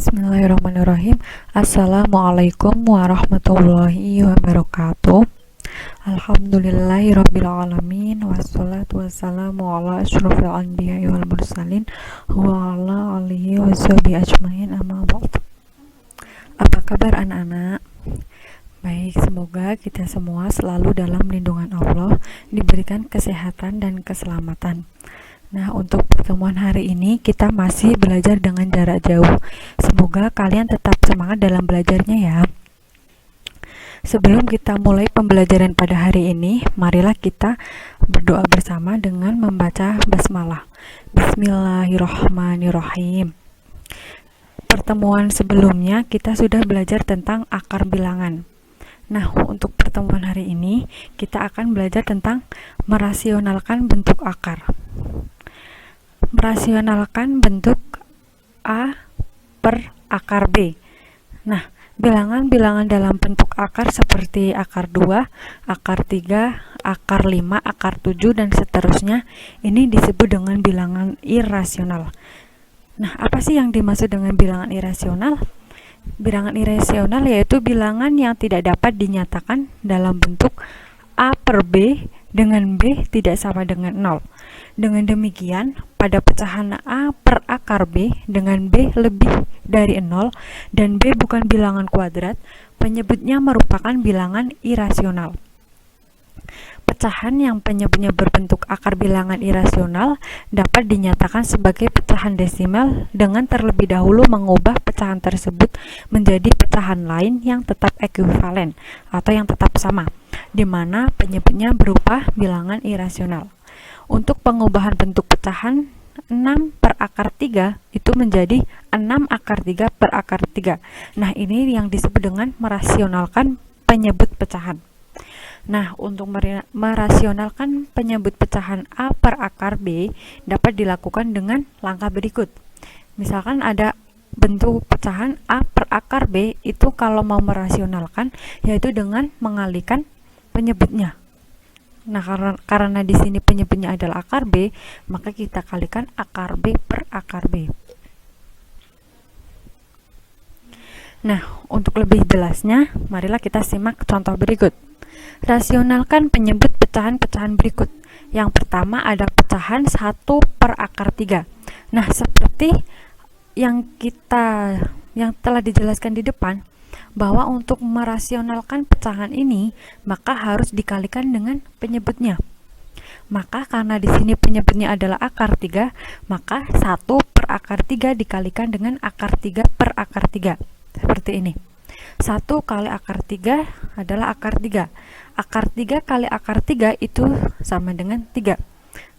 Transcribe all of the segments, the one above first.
Bismillahirrahmanirrahim. Assalamualaikum warahmatullahi wabarakatuh. Alhamdulillahirrabbilalamin. Wassalatu wassalamu ala asyrafil anbiya'i wal mursalin wa ala alihi wa sahbihi ajmain, amma ba'd. Apa kabar anak-anak? Baik, semoga kita semua selalu dalam lindungan Allah, diberikan kesehatan dan keselamatan. Nah, untuk pertemuan hari ini kita masih belajar dengan jarak jauh. Semoga kalian tetap semangat dalam belajarnya ya. Sebelum kita mulai pembelajaran pada hari ini, marilah kita berdoa bersama dengan membaca basmalah. Bismillahirrahmanirrahim. Pertemuan sebelumnya kita sudah belajar tentang akar bilangan. Nah, untuk pertemuan hari ini kita akan belajar tentang merasionalkan bentuk akar. Merasionalkan bentuk A per akar B. Nah, bilangan-bilangan dalam bentuk akar seperti akar 2, akar 3, akar 5, akar 7, dan seterusnya ini disebut dengan bilangan irasional. Nah, apa sih yang dimaksud dengan bilangan irasional? Bilangan irasional yaitu bilangan yang tidak dapat dinyatakan dalam bentuk A per B dengan B tidak sama dengan 0. Dengan demikian, pada pecahan A per akar B dengan B lebih dari 0 dan B bukan bilangan kuadrat, penyebutnya merupakan bilangan irasional. Pecahan yang penyebutnya berbentuk akar bilangan irasional dapat dinyatakan sebagai pecahan desimal dengan terlebih dahulu mengubah pecahan tersebut menjadi pecahan lain yang tetap ekuivalen atau yang tetap sama, di mana penyebutnya berupa bilangan irasional. Untuk pengubahan bentuk pecahan 6 per akar 3 itu menjadi 6 akar 3 per akar 3. Nah, ini yang disebut dengan merasionalkan penyebut pecahan. Nah, untuk merasionalkan penyebut pecahan A per akar B dapat dilakukan dengan langkah berikut. Misalkan ada bentuk pecahan A per akar B, itu kalau mau merasionalkan yaitu dengan mengalihkan penyebutnya. Nah, karena di sini penyebutnya adalah akar B, maka kita kalikan akar B per akar B. Nah, untuk lebih jelasnya, marilah kita simak contoh berikut. Rasionalkan penyebut pecahan-pecahan berikut. Yang pertama ada pecahan 1 per akar 3. Nah, seperti yang telah dijelaskan di depan, bahwa untuk merasionalkan pecahan ini maka harus dikalikan dengan penyebutnya. Maka karena di sini penyebutnya adalah akar 3, maka 1 per akar 3 dikalikan dengan akar 3 per akar 3. Seperti ini. 1 kali akar 3 adalah akar 3. Akar 3 kali akar 3 itu sama dengan 3.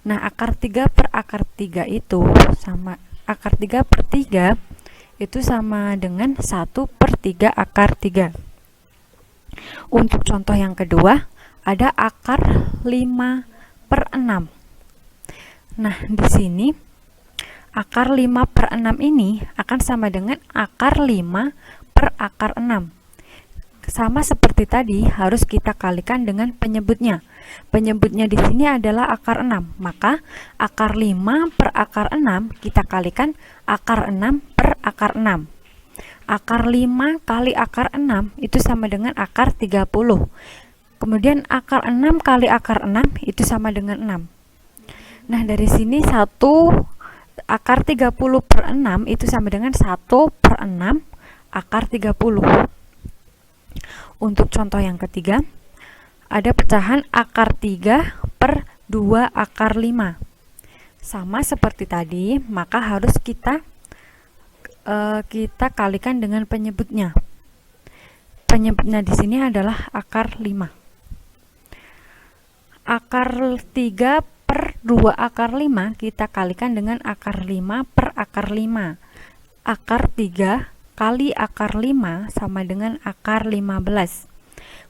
Nah, akar 3 per akar 3 itu sama, akar 3 per 3 itu sama dengan 1 per 3 akar 3. Untuk contoh yang kedua, ada akar 5 per 6. Nah, di sini akar 5 per 6 ini akan sama dengan akar 5 per akar 6. Sama seperti tadi, harus kita kalikan dengan penyebutnya. Penyebutnya di sini adalah akar 6. Maka akar 5 per akar 6 kita kalikan akar 6 per akar 6. Akar 5 kali akar 6 itu sama dengan akar 30. Kemudian akar 6 kali akar 6 itu sama dengan 6. Nah, dari sini 1 akar 30 per 6 itu sama dengan 1 per 6 akar 30. Untuk contoh yang ketiga, ada pecahan akar 3 per 2 akar 5. Sama seperti tadi, maka harus kita kalikan dengan penyebutnya. Penyebutnya di sini adalah akar 5. Akar 3 per 2 akar 5 kita kalikan dengan akar 5 per akar 5. Akar 3 kali akar 5 sama dengan akar 15.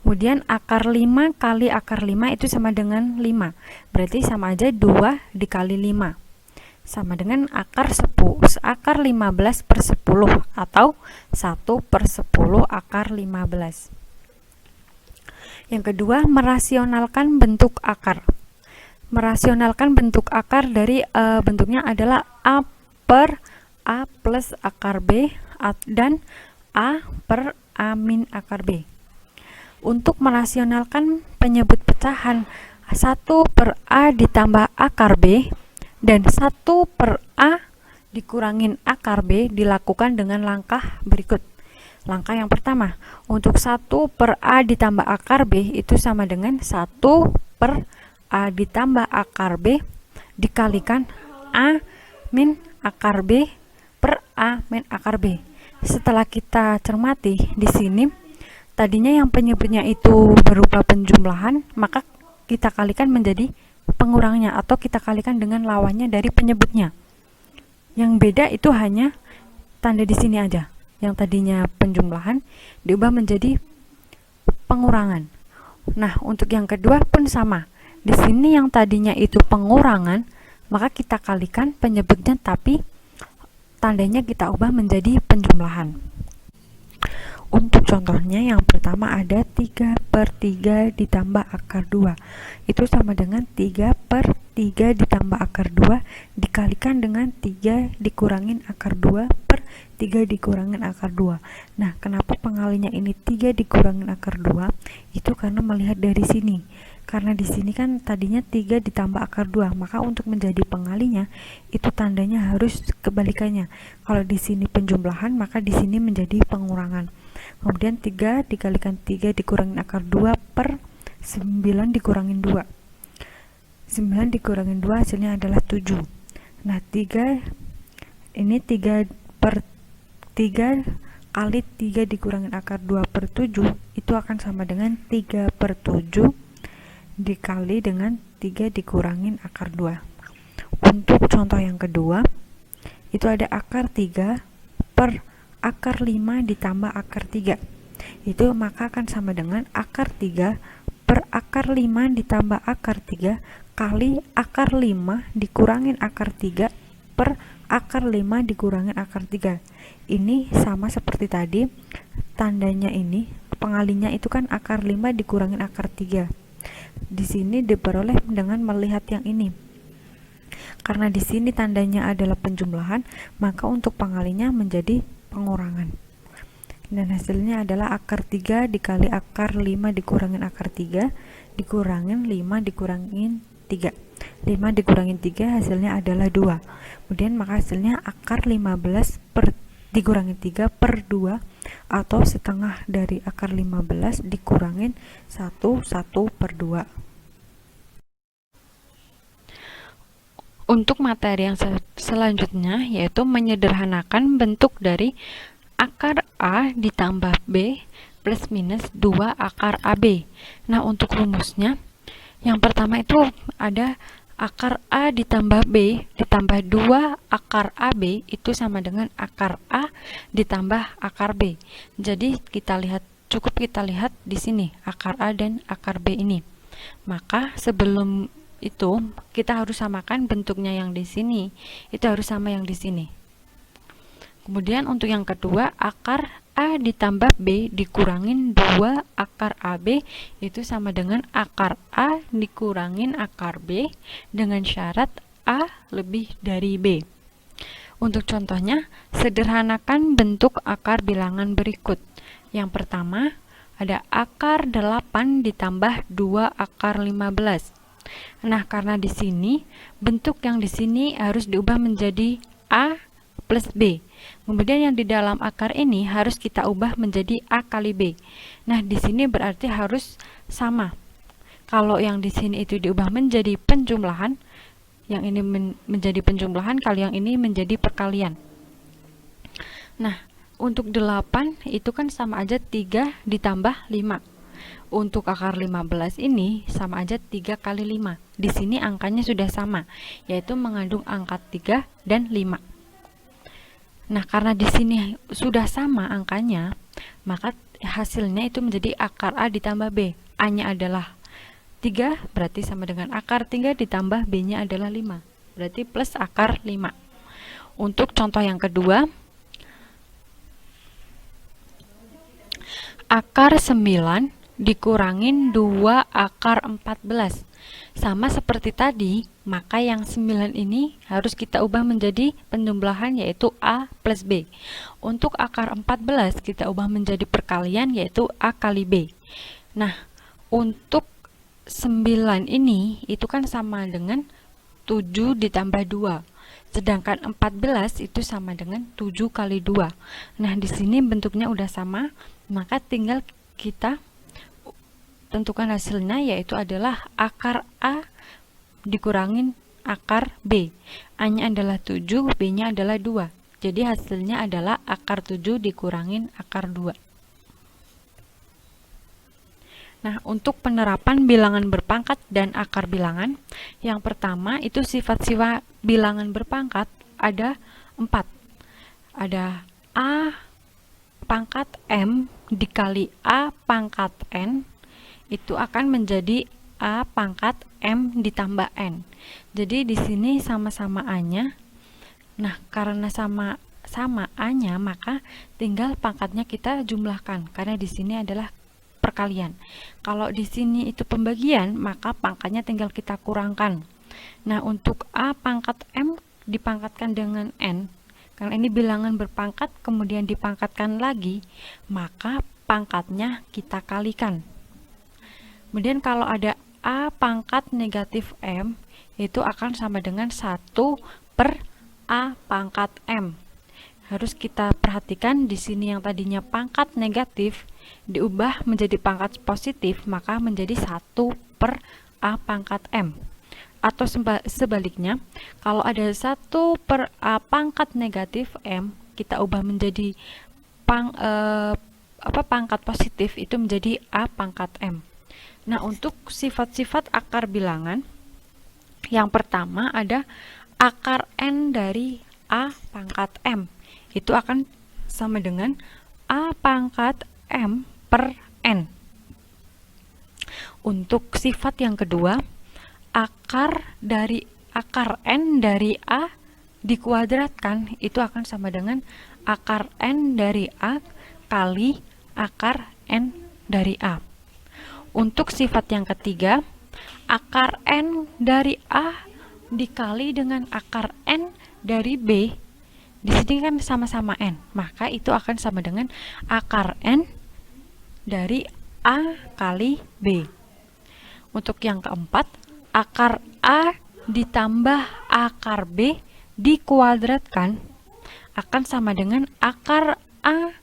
Kemudian akar 5 kali akar 5 itu sama dengan 5. Berarti sama aja 2 dikali 5. Sama dengan akar 15 per 10 atau 1 per 10 akar 15. Yang kedua, merasionalkan bentuk akar. Merasionalkan bentuk akar dari bentuknya adalah A per A plus akar B dan A per A min akar B. Untuk merasionalkan penyebut pecahan 1 per A ditambah akar B dan 1 per A dikurangin akar B dilakukan dengan langkah berikut. Langkah yang pertama, untuk 1 per A ditambah akar B itu sama dengan 1 per A ditambah akar B dikalikan A min akar B per A min akar B. Setelah kita cermati di sini, tadinya yang penyebutnya itu berupa penjumlahan, maka kita kalikan menjadi pengurangnya atau kita kalikan dengan lawannya dari penyebutnya. Yang beda itu hanya tanda di sini aja. Yang tadinya penjumlahan diubah menjadi pengurangan. Nah, untuk yang kedua pun sama. Di sini yang tadinya itu pengurangan, maka kita kalikan penyebutnya tapi tandanya kita ubah menjadi penjumlahan. Untuk contohnya yang pertama ada 3 per 3 ditambah akar 2. Itu sama dengan 3 per 3 ditambah akar 2 dikalikan dengan 3 dikurangin akar 2 per 3 dikurangin akar 2. Nah, kenapa pengalinya ini 3 dikurangin akar 2? Itu karena melihat dari sini. Karena di sini kan tadinya 3 ditambah akar 2, maka untuk menjadi pengalinya itu tandanya harus kebalikannya. Kalau di sini penjumlahan, maka di sini menjadi pengurangan. Kemudian 3 dikalikan 3 dikurangin akar 2 per 9 dikurangin 2. 9 dikurangin 2 hasilnya adalah 7. Nah, 3 ini 3 per 3 kali 3 dikurangin akar 2 per 7 itu akan sama dengan 3 per 7 dikali dengan 3 dikurangin akar 2. Untuk contoh yang kedua, itu ada akar 3 per akar 5 ditambah akar 3. Itu maka akan sama dengan akar 3 per akar 5 ditambah akar 3 kali akar 5 dikurangin akar 3 per akar 5 dikurangin akar 3. Ini sama seperti tadi, tandanya ini, pengalinya itu kan akar 5 dikurangin akar 3. Di sini diperoleh dengan melihat yang ini. Karena di sini tandanya adalah penjumlahan, maka untuk pengalinya menjadi pengurangan. Dan hasilnya adalah akar 3 dikali akar 5 dikurangin akar 3 dikurangin 5 dikurangin 3. 5 dikurangin 3 hasilnya adalah 2. Kemudian maka hasilnya akar 15 per dikurangin 3 per 2 atau setengah dari akar 15 dikurangin 1 per 2. Untuk materi yang selanjutnya yaitu menyederhanakan bentuk dari akar A ditambah B plus minus 2 akar AB. Nah, untuk rumusnya yang pertama itu ada akar A ditambah B ditambah 2 akar AB itu sama dengan akar A ditambah akar B. Jadi cukup kita lihat di sini akar A dan akar B ini. Maka sebelum itu kita harus samakan bentuknya yang di sini. Itu harus sama yang di sini. Kemudian untuk yang kedua, akar A ditambah B dikurangin 2 akar AB itu sama dengan akar A dikurangin akar B dengan syarat A lebih dari B. Untuk contohnya, sederhanakan bentuk akar bilangan berikut. Yang pertama, ada akar 8 ditambah 2 akar 15. Nah, karena di sini, bentuk yang di sini harus diubah menjadi A plus B. Kemudian yang di dalam akar ini harus kita ubah menjadi A kali B. Nah, di sini berarti harus sama. Kalau yang di sini itu diubah menjadi penjumlahan, yang ini menjadi penjumlahan, kalau yang ini menjadi perkalian. Nah, untuk 8 itu kan sama aja 3 ditambah 5. Untuk akar 15 ini sama aja 3 kali 5. Di sini angkanya sudah sama, yaitu mengandung angka 3 dan 5. Nah, karena di sini sudah sama angkanya, maka hasilnya itu menjadi akar A ditambah B. A-nya adalah 3, berarti sama dengan akar 3 ditambah B-nya adalah 5. Berarti plus akar 5. Untuk contoh yang kedua, akar 9 dikurangin 2 akar 14. Sama seperti tadi, maka yang 9 ini harus kita ubah menjadi penjumlahan, yaitu A plus B. Untuk akar 14 kita ubah menjadi perkalian, yaitu A kali B. Nah, untuk 9 ini itu kan sama dengan 7 ditambah 2. Sedangkan 14 itu sama dengan 7 kali 2. Nah, di sini bentuknya udah sama, maka tinggal kita tentukan hasilnya, yaitu adalah akar A dikurangin akar B. A-nya adalah 7, B-nya adalah 2. Jadi hasilnya adalah akar 7 dikurangin akar 2. Nah, untuk penerapan bilangan berpangkat dan akar bilangan, yang pertama itu sifat-sifat bilangan berpangkat ada 4. Ada A pangkat M dikali A pangkat N, itu akan menjadi A pangkat M ditambah N. Jadi di sini sama-sama A-nya. Nah, karena sama A-nya, maka tinggal pangkatnya kita jumlahkan, karena di sini adalah perkalian. Kalau di sini itu pembagian, maka pangkatnya tinggal kita kurangkan. Nah, untuk A pangkat M dipangkatkan dengan N, karena ini bilangan berpangkat kemudian dipangkatkan lagi, maka pangkatnya kita kalikan. Kemudian kalau ada A pangkat negatif M, itu akan sama dengan 1 per A pangkat M. Harus kita perhatikan di sini yang tadinya pangkat negatif diubah menjadi pangkat positif, maka menjadi 1 per A pangkat M. Atau sebaliknya, kalau ada 1 per A pangkat negatif M, kita ubah menjadi pangkat positif, itu menjadi A pangkat M. Nah, untuk sifat-sifat akar bilangan, yang pertama ada akar N dari A pangkat M. Itu akan sama dengan A pangkat M per N. Untuk sifat yang kedua, akar N dari A dikuadratkan, itu akan sama dengan akar N dari A kali akar N dari A. Untuk sifat yang ketiga, akar N dari A dikali dengan akar N dari B. Di sini kan sama-sama N, maka itu akan sama dengan akar N dari A kali B. Untuk yang keempat, akar A ditambah akar B dikuadratkan akan sama dengan akar A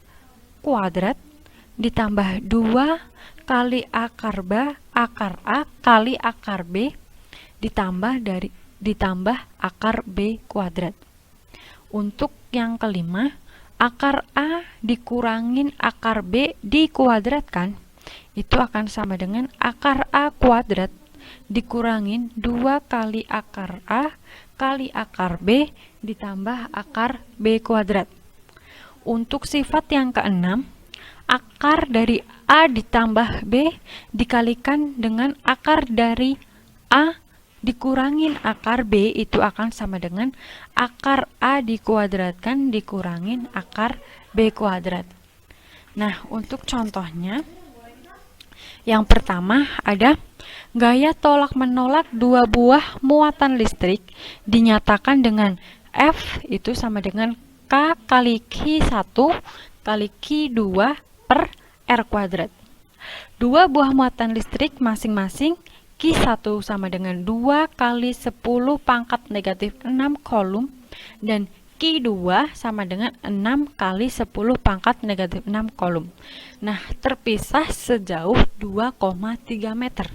kuadrat ditambah 2 kali akar A kali akar B ditambah akar B kuadrat. Untuk yang kelima, akar A dikurangin akar B dikuadratkan, itu akan sama dengan akar A kuadrat dikurangin 2 kali akar A kali akar B ditambah akar B kuadrat. Untuk sifat yang keenam, akar dari A ditambah B dikalikan dengan akar dari A dikurangin akar B, itu akan sama dengan akar A dikuadratkan dikurangin akar B kuadrat. Nah, untuk contohnya, yang pertama ada gaya tolak-menolak 2 buah muatan listrik dinyatakan dengan F itu sama dengan K kali Q1 kali Q2 per R kuadrat. 2 buah muatan listrik masing-masing Q1 sama dengan 2 kali 10 pangkat negatif 6 kolom dan Q2 sama dengan 6 kali 10 pangkat negatif 6 kolom. Nah, terpisah sejauh 2,3 meter.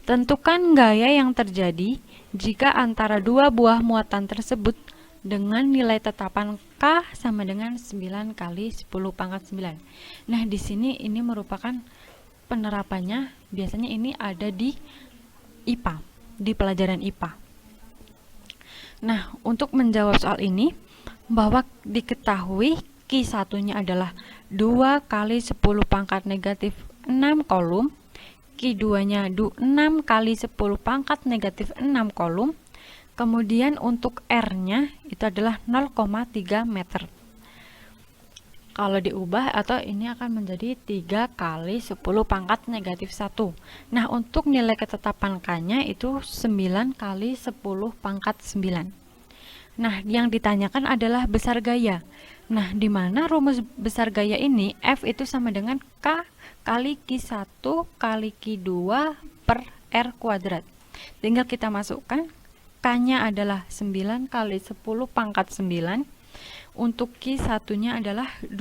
Tentukan gaya yang terjadi jika antara 2 buah muatan tersebut dengan nilai tetapan K sama dengan 9 kali 10 pangkat 9. Nah, di sini ini merupakan penerapannya, biasanya ini ada di IPA, di pelajaran IPA. Nah, untuk menjawab soal ini, bahwa diketahui Q1-nya adalah 2 kali 10 pangkat negatif 6 kolom, Q2-nya 6 kali 10 pangkat negatif 6 kolom, kemudian untuk R-nya itu adalah 0,3 meter. Kalau diubah atau ini akan menjadi 3 kali 10 pangkat negatif 1. Nah, untuk nilai ketetapan K-nya itu 9 kali 10 pangkat 9. Nah, yang ditanyakan adalah besar gaya. Nah, di mana rumus besar gaya ini F itu sama dengan K kali Q1 kali Q2 per R kuadrat. Tinggal kita masukkan, K-nya adalah 9 kali 10 pangkat 9. Untuk Q1-nya adalah 2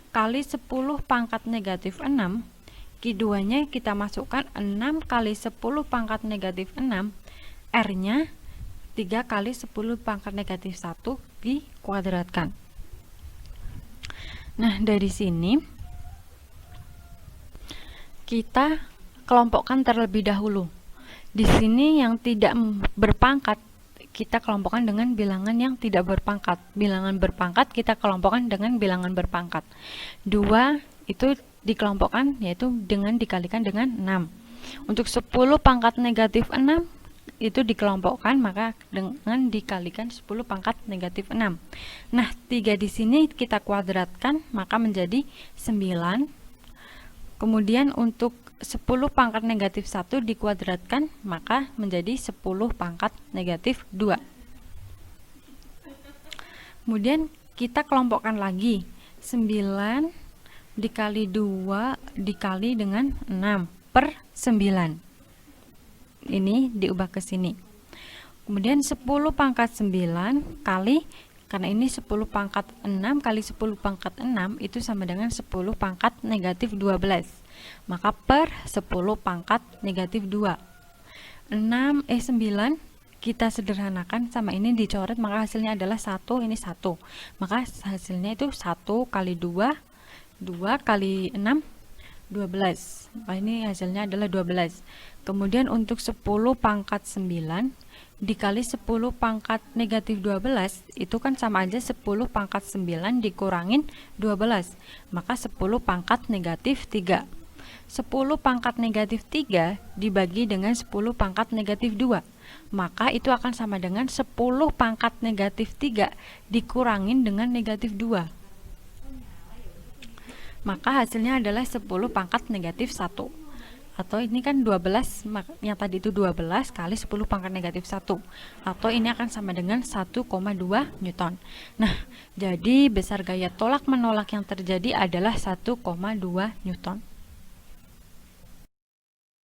kali 10 pangkat negatif 6. Q2-nya kita masukkan 6 kali 10 pangkat negatif 6. R-nya 3 kali 10 pangkat negatif 1 dikuadratkan. Nah, dari sini kita kelompokkan terlebih dahulu. Di sini yang tidak berpangkat kita kelompokkan dengan bilangan yang tidak berpangkat. Bilangan berpangkat kita kelompokkan dengan bilangan berpangkat. 2 itu dikelompokkan yaitu dengan dikalikan dengan 6. Untuk 10 pangkat negatif 6 itu dikelompokkan maka dengan dikalikan 10 pangkat negatif 6. Nah, 3 di sini kita kuadratkan maka menjadi 9. Kemudian untuk 10 pangkat negatif 1 dikuadratkan maka menjadi 10 pangkat negatif 2. Kemudian kita kelompokkan lagi 9 dikali 2 dikali dengan 6 per 9. Ini diubah ke sini. Kemudian 10 pangkat 9 kali, karena ini 10 pangkat 6 kali 10 pangkat 6 itu sama dengan 10 pangkat negatif 12. Maka per 10 pangkat negatif 2. 9 kita sederhanakan sama ini dicoret, maka hasilnya adalah 1, ini 1. Maka hasilnya itu 1 kali 2, 2 kali 6, 12. Maka ini hasilnya adalah 12. Kemudian untuk 10 pangkat 9 dikali 10 pangkat negatif 12 itu kan sama aja 10 pangkat 9 dikurangin 12. Maka 10 pangkat negatif 3. 10 pangkat negatif 3 dibagi dengan 10 pangkat negatif 2. Maka itu akan sama dengan 10 pangkat negatif 3 dikurangin dengan negatif 2. Maka hasilnya adalah 10 pangkat negatif 1. Atau ini kan 12, yang tadi itu 12 kali 10 pangkat negatif 1. Atau ini akan sama dengan 1,2 Newton. Nah, jadi besar gaya tolak menolak yang terjadi adalah 1,2 Newton.